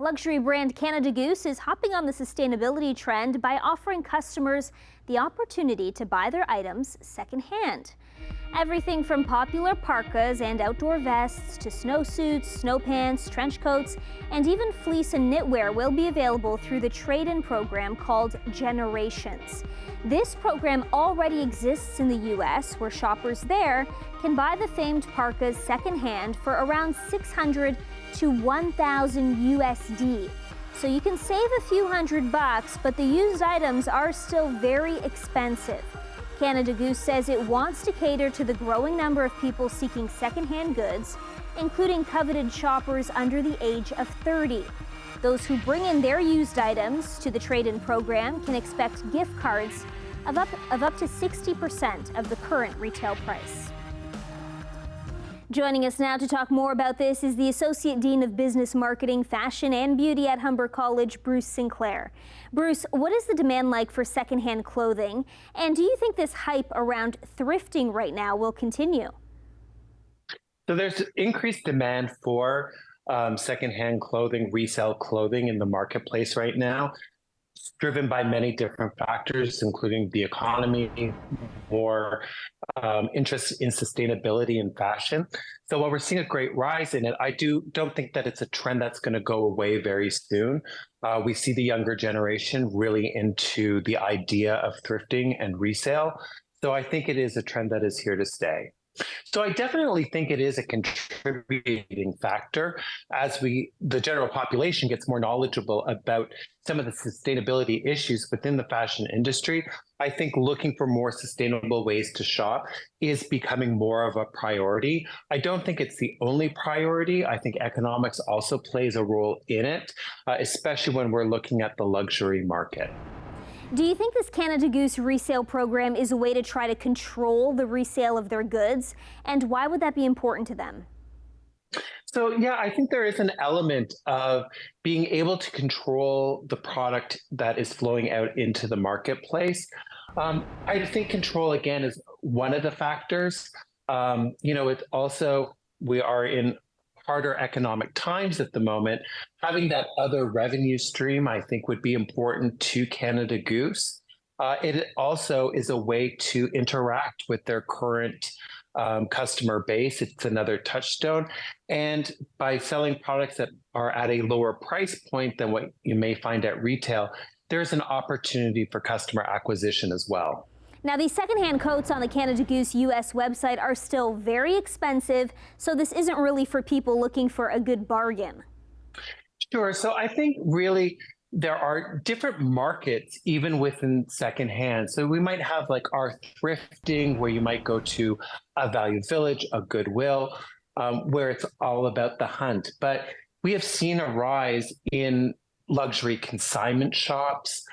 Luxury brand Canada Goose is hopping on the sustainability trend by offering customers the opportunity to buy their items secondhand. Everything from popular parkas and outdoor vests to snowsuits, snow pants, trench coats, and even fleece and knitwear will be available through the trade-in program called Generations. This program already exists in the U.S., where shoppers there can buy the famed parkas secondhand for around $600 to $1,000 USD. So you can save a few $100, but the used items are still very expensive. Canada Goose says it wants to cater to the growing number of people seeking secondhand goods, including coveted shoppers under the age of 30. Those who bring in their used items to the trade-in program can expect gift cards of up to 60% of the current retail price. Joining us now to talk more about this is the Associate Dean of Business Marketing, Fashion and Beauty at Humber College, Bruce Sinclair. Bruce, what is the demand like for secondhand clothing? And do you think this hype around thrifting right now will continue? So there's increased demand for secondhand clothing, resale clothing in the marketplace right now. It's driven by many different factors, including the economy, more interest in sustainability and fashion. So while we're seeing a great rise in it, I don't think that it's a trend that's going to go away very soon. We see the younger generation really into the idea of thrifting and resale. So I think it is a trend that is here to stay. So I definitely think it is a contributing factor as the general population gets more knowledgeable about some of the sustainability issues within the fashion industry. I think looking for more sustainable ways to shop is becoming more of a priority. I don't think it's the only priority. I think economics also plays a role in it, especially when we're looking at the luxury market. Do you think this Canada Goose resale program is a way to try to control the resale of their goods? And why would that be important to them? So, yeah, I think there is an element of being able to control the product that is flowing out into the marketplace. I think control, again, is one of the factors. It also, we are in harder economic times at the moment. Having that other revenue stream, I think, would be important to Canada Goose. It also is a way to interact with their current customer base. It's another touchstone. And by selling products that are at a lower price point than what you may find at retail, there's an opportunity for customer acquisition as well. Now, these secondhand coats on the Canada Goose US website are still very expensive, so this isn't really for people looking for a good bargain. Sure. So I think really there are different markets even within secondhand. So we might have like our thrifting, where you might go to a Value Village, a Goodwill, where it's all about the hunt. But we have seen a rise in luxury consignment shops,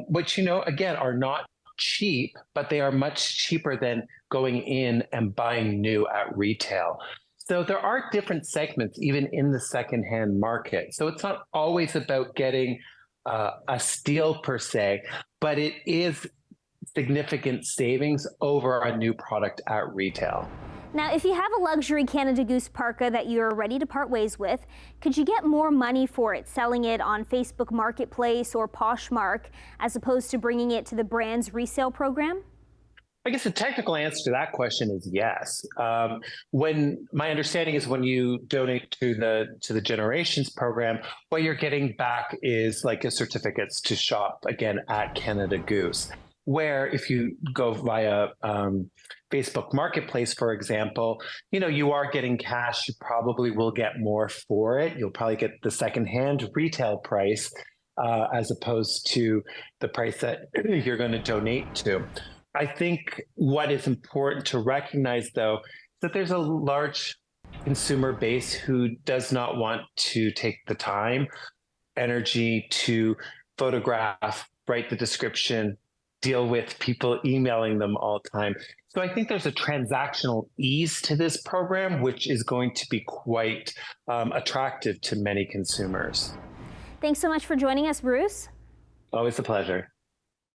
which, again, are not cheap, but they are much cheaper than going in and buying new at retail. So there are different segments even in the secondhand market. So it's not always about getting a steal per se, but it is significant savings over a new product at retail. Now, if you have a luxury Canada Goose parka that you're ready to part ways with, could you get more money for it selling it on Facebook Marketplace or Poshmark as opposed to bringing it to the brand's resale program? I guess the technical answer to that question is yes. When my understanding is when you donate to the Generations program, what you're getting back is like a certificates to shop again at Canada Goose. Where if you go via Facebook Marketplace, for example, you are getting cash. You probably will get more for it. You'll probably get the secondhand retail price as opposed to the price that you're going to donate to. I think what is important to recognize, though, is that there's a large consumer base who does not want to take the time, energy to photograph, write the description, deal with people emailing them all the time. So I think there's a transactional ease to this program, which is going to be quite attractive to many consumers. Thanks so much for joining us, Bruce. Always a pleasure.